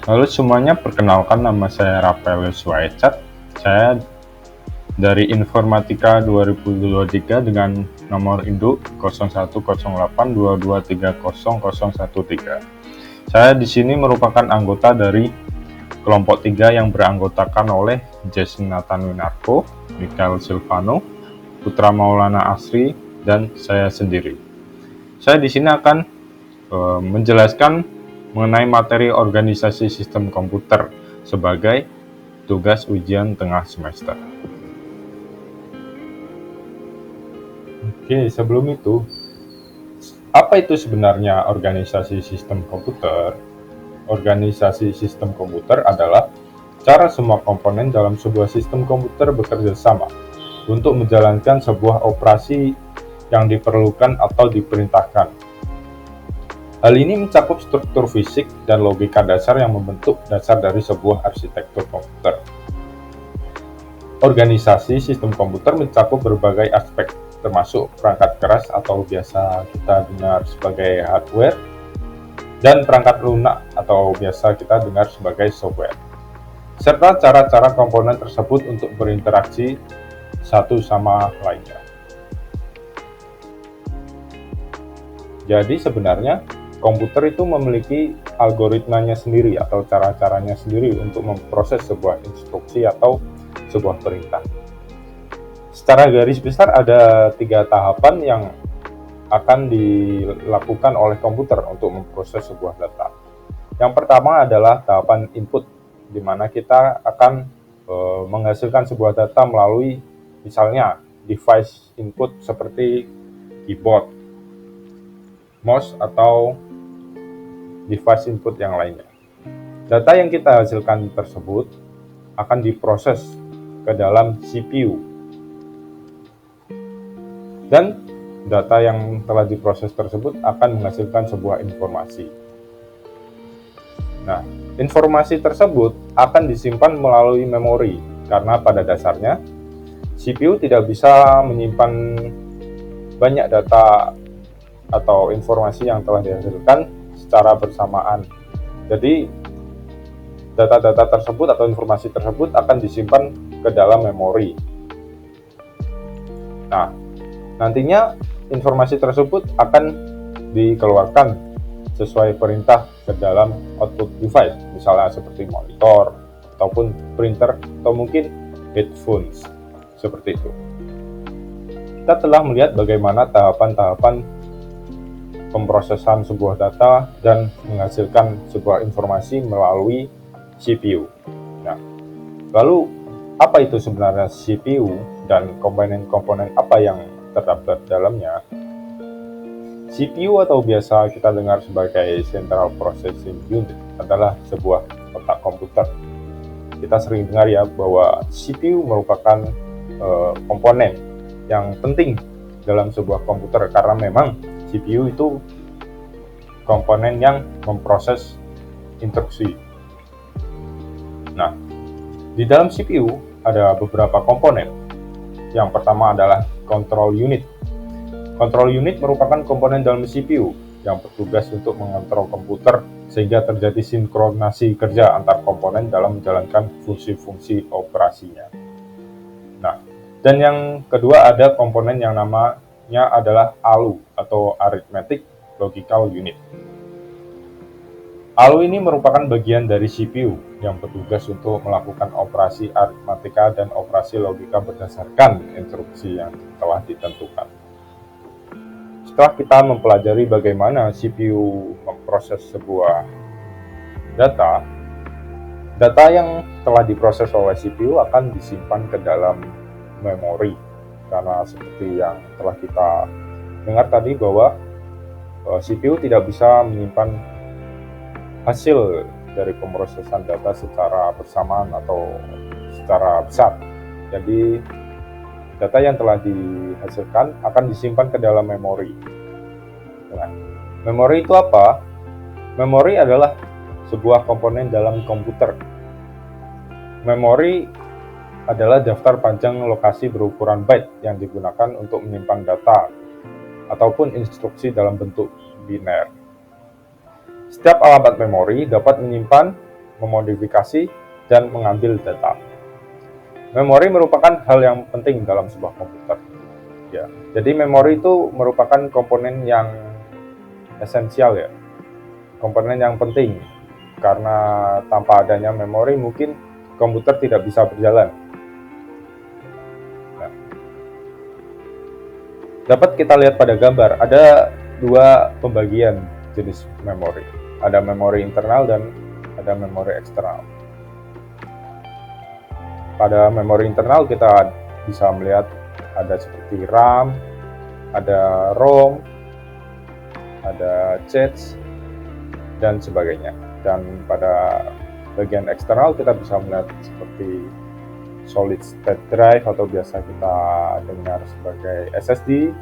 Halo semuanya, perkenalkan nama saya Rafael Suaicat. Saya dari Informatika 2023 dengan nomor induk 010822300013. Saya di sini merupakan anggota dari kelompok 3 yang beranggotakan oleh Jason Nathan Winarko, Michael Silvano, Putra Maulana Asri, dan saya sendiri. Saya di sini akan menjelaskan mengenai materi organisasi sistem komputer sebagai tugas ujian tengah semester. Oke, sebelum itu, apa itu sebenarnya organisasi sistem komputer? Organisasi sistem komputer adalah cara semua komponen dalam sebuah sistem komputer bekerja sama untuk menjalankan sebuah operasi yang diperlukan atau diperintahkan. Hal ini mencakup struktur fisik dan logika dasar yang membentuk dasar dari sebuah arsitektur komputer. Organisasi sistem komputer mencakup berbagai aspek, termasuk perangkat keras atau biasa kita dengar sebagai hardware, dan perangkat lunak atau biasa kita dengar sebagai software, serta cara-cara komponen tersebut untuk berinteraksi satu sama lainnya. Jadi sebenarnya komputer itu memiliki algoritmanya sendiri atau cara-caranya sendiri untuk memproses sebuah instruksi atau sebuah perintah. Secara garis besar ada 3 tahapan yang akan dilakukan oleh komputer untuk memproses sebuah data. Yang pertama adalah tahapan input, di mana kita akan menghasilkan sebuah data melalui misalnya device input seperti keyboard, mouse, atau device input yang lainnya. Data yang kita hasilkan tersebut akan diproses ke dalam CPU, dan data yang telah diproses tersebut akan menghasilkan sebuah informasi. Nah, informasi tersebut akan disimpan melalui memori, karena pada dasarnya CPU tidak bisa menyimpan banyak data atau informasi yang telah dihasilkan secara bersamaan. Jadi data-data tersebut atau informasi tersebut akan disimpan ke dalam memori. Nah, nantinya informasi tersebut akan dikeluarkan sesuai perintah ke dalam output device, misalnya seperti monitor, ataupun printer, atau mungkin headphones, seperti itu. Kita telah melihat bagaimana tahapan-tahapan pemrosesan sebuah data dan menghasilkan sebuah informasi melalui CPU. Nah, lalu apa itu sebenarnya CPU dan komponen-komponen apa yang terdapat dalamnya? CPU atau biasa kita dengar sebagai Central Processing Unit adalah sebuah otak komputer. Kita sering dengar ya bahwa CPU merupakan komponen yang penting dalam sebuah komputer, karena memang CPU itu komponen yang memproses instruksi. Nah, di dalam CPU ada beberapa komponen. Yang pertama adalah control unit. Control unit merupakan komponen dalam CPU yang bertugas untuk mengontrol komputer sehingga terjadi sinkronasi kerja antar komponen dalam menjalankan fungsi-fungsi operasinya. Nah, dan yang kedua ada komponen yang namanya adalah ALU atau Arithmetic Logical Unit. ALU ini merupakan bagian dari CPU yang bertugas untuk melakukan operasi aritmatika dan operasi logika berdasarkan instruksi yang telah ditentukan. Setelah kita mempelajari bagaimana CPU memproses sebuah data, data yang telah diproses oleh CPU akan disimpan ke dalam memori. Karena seperti yang telah kita dengar tadi bahwa CPU tidak bisa menyimpan hasil dari pemrosesan data secara bersamaan atau secara besar. Jadi data yang telah dihasilkan akan disimpan ke dalam memori. Nah, memori itu apa? Memori adalah sebuah komponen dalam komputer. Memori adalah daftar panjang lokasi berukuran byte yang digunakan untuk menyimpan data ataupun instruksi dalam bentuk biner. Setiap alamat memori dapat menyimpan memodifikasi, dan mengambil data. Memori merupakan hal yang penting dalam sebuah komputer. Ya, jadi memori itu merupakan komponen yang esensial ya, komponen yang penting, karena tanpa adanya memori mungkin komputer tidak bisa berjalan. Nah, dapat kita lihat pada gambar, ada dua pembagian jenis memori. Ada memori internal dan ada memori eksternal. Pada memori internal kita bisa melihat ada seperti RAM, ada ROM, ada cache, dan sebagainya. Dan pada bagian eksternal kita bisa melihat seperti solid state drive atau biasa kita dengar sebagai SSD,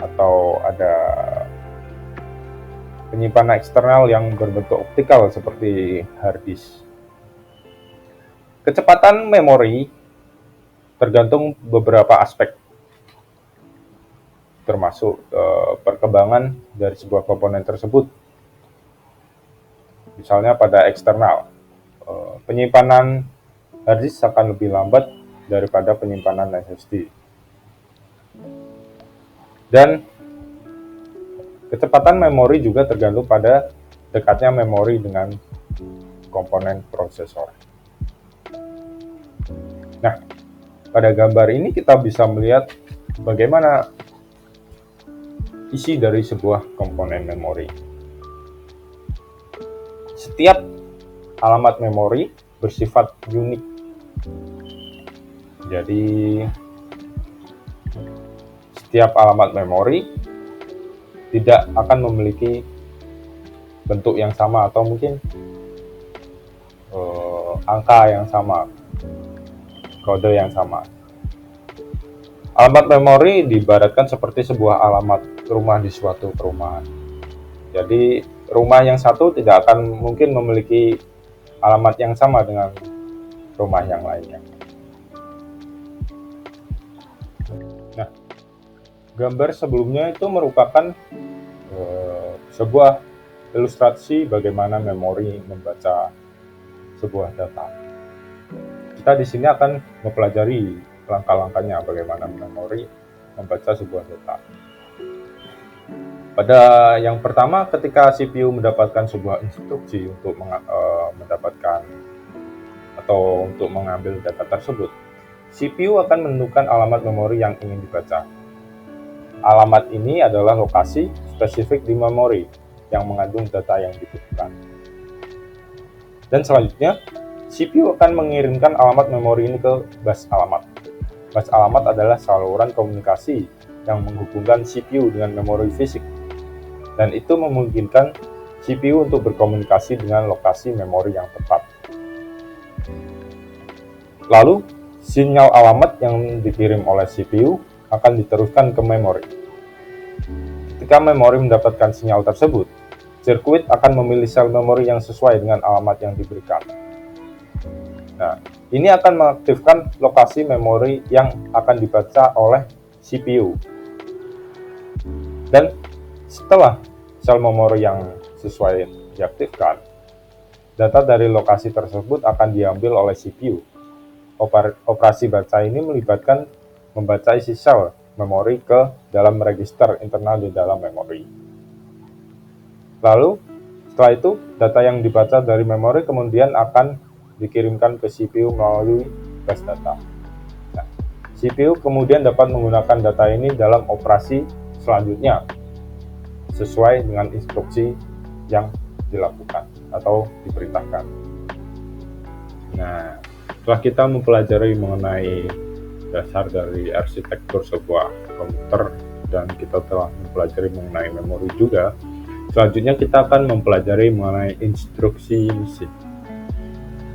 atau ada penyimpanan eksternal yang berbentuk optikal seperti hard disk. Kecepatan memori tergantung beberapa aspek, termasuk perkembangan dari sebuah komponen tersebut. Misalnya pada eksternal, penyimpanan hard disk akan lebih lambat daripada penyimpanan SSD. Dan kecepatan memori juga tergantung pada dekatnya memori dengan komponen prosesor. Nah, pada gambar ini kita bisa melihat bagaimana isi dari sebuah komponen memori. Setiap alamat memori bersifat unik. Jadi, setiap alamat memori tidak akan memiliki bentuk yang sama atau mungkin angka yang sama, kode yang sama. Alamat memori diibaratkan seperti sebuah alamat rumah di suatu perumahan. Jadi rumah yang satu tidak akan mungkin memiliki alamat yang sama dengan rumah yang lainnya. Nah, gambar sebelumnya itu merupakan sebuah ilustrasi bagaimana memori membaca sebuah data. Kita di sini akan mempelajari langkah-langkahnya bagaimana memori membaca sebuah data. Pada yang pertama, ketika CPU mendapatkan sebuah instruksi untuk mendapatkan atau untuk mengambil data tersebut, CPU akan menentukan alamat memori yang ingin dibaca. Alamat ini adalah lokasi spesifik di memori yang mengandung data yang dibutuhkan. Dan selanjutnya, CPU akan mengirimkan alamat memori ini ke bus alamat. Bus alamat adalah saluran komunikasi yang menghubungkan CPU dengan memori fisik, dan itu memungkinkan CPU untuk berkomunikasi dengan lokasi memori yang tepat. Lalu, sinyal alamat yang dikirim oleh CPU akan diteruskan ke memori. Ketika memori mendapatkan sinyal tersebut, sirkuit akan memilih sel memori yang sesuai dengan alamat yang diberikan. Nah, ini akan mengaktifkan lokasi memori yang akan dibaca oleh CPU. Dan setelah sel memori yang sesuai diaktifkan, data dari lokasi tersebut akan diambil oleh CPU. Operasi baca ini melibatkan membaca isi sel memori ke dalam register internal di dalam memori. Lalu, setelah itu, data yang dibaca dari memori kemudian akan dikirimkan ke CPU melalui bus data. Nah, CPU kemudian dapat menggunakan data ini dalam operasi selanjutnya sesuai dengan instruksi yang dilakukan atau diperintahkan. Nah, setelah kita mempelajari mengenai dasar dari arsitektur sebuah komputer dan kita telah mempelajari mengenai memori juga, selanjutnya kita akan mempelajari mengenai instruksi mesin.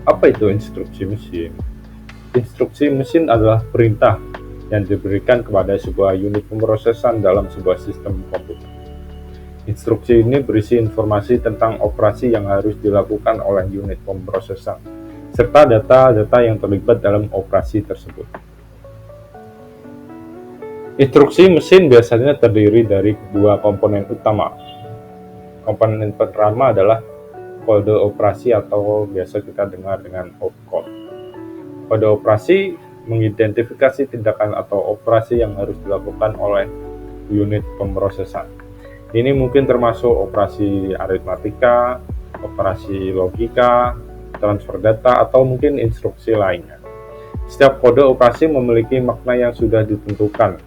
Apa itu instruksi mesin? Instruksi mesin adalah perintah yang diberikan kepada sebuah unit pemrosesan dalam sebuah sistem komputer. Instruksi ini berisi informasi tentang operasi yang harus dilakukan oleh unit pemrosesan, serta data-data yang terlibat dalam operasi tersebut. Instruksi mesin biasanya terdiri dari dua komponen utama. Komponen pertama adalah kode operasi atau biasa kita dengar dengan opcode. Kode operasi mengidentifikasi tindakan atau operasi yang harus dilakukan oleh unit pemrosesan. Ini mungkin termasuk operasi aritmatika, operasi logika, transfer data, atau mungkin instruksi lainnya. Setiap kode operasi memiliki makna yang sudah ditentukan,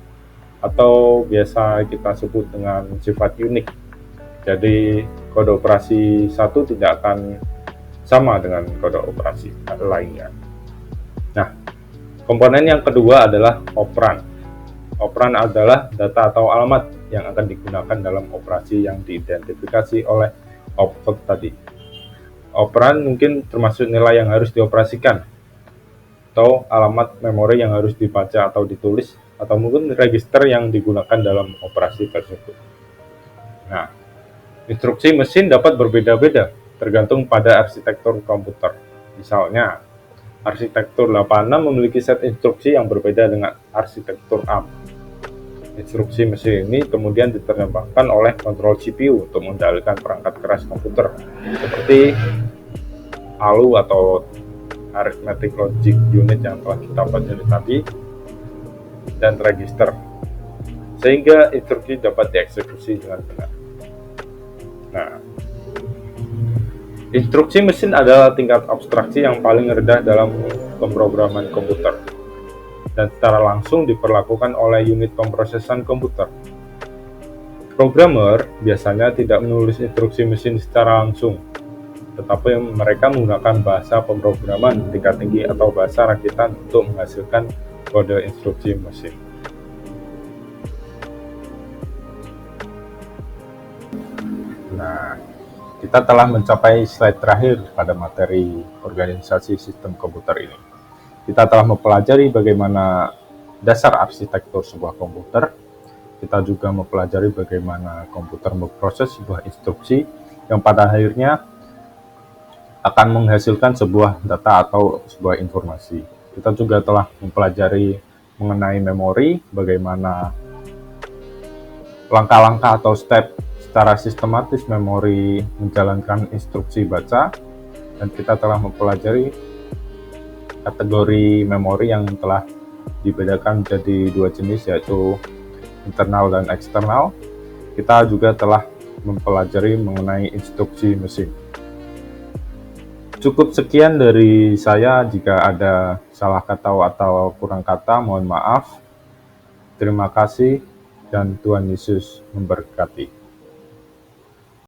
atau biasa kita sebut dengan sifat unik. Jadi kode operasi satu tidak akan sama dengan kode operasi lainnya. Nah, komponen yang kedua adalah operan. Operan adalah data atau alamat yang akan digunakan dalam operasi yang diidentifikasi oleh opcode tadi. Operan mungkin termasuk nilai yang harus dioperasikan, atau alamat memori yang harus dibaca atau ditulis, atau mungkin register yang digunakan dalam operasi tersebut. Nah, instruksi mesin dapat berbeda-beda tergantung pada arsitektur komputer. Misalnya, arsitektur 86 memiliki set instruksi yang berbeda dengan arsitektur ARM. Instruksi mesin ini kemudian diterjemahkan oleh kontrol CPU untuk mengendalikan perangkat keras komputer, seperti ALU atau Arithmetic Logic Unit yang telah kita pelajari tadi, dan register, sehingga instruksi dapat dieksekusi dengan benar. Nah, instruksi mesin adalah tingkat abstraksi yang paling rendah dalam pemrograman komputer, dan secara langsung diperlakukan oleh unit pemrosesan komputer. Programmer biasanya tidak menulis instruksi mesin secara langsung, tetapi mereka menggunakan bahasa pemrograman tingkat tinggi atau bahasa rakitan untuk menghasilkan kode instruksi mesin. Nah, kita telah mencapai slide terakhir pada materi organisasi sistem komputer ini. Kita telah mempelajari bagaimana dasar arsitektur sebuah komputer. Kita juga mempelajari bagaimana komputer memproses sebuah instruksi yang pada akhirnya akan menghasilkan sebuah data atau sebuah informasi. Kita juga telah mempelajari mengenai memori, bagaimana langkah-langkah atau step secara sistematis memori menjalankan instruksi baca, dan kita telah mempelajari kategori memori yang telah dibedakan menjadi dua jenis, yaitu internal dan eksternal. Kita juga telah mempelajari mengenai instruksi mesin. Cukup sekian dari saya. Jika ada salah kata atau kurang kata, mohon maaf. Terima kasih dan Tuhan Yesus memberkati.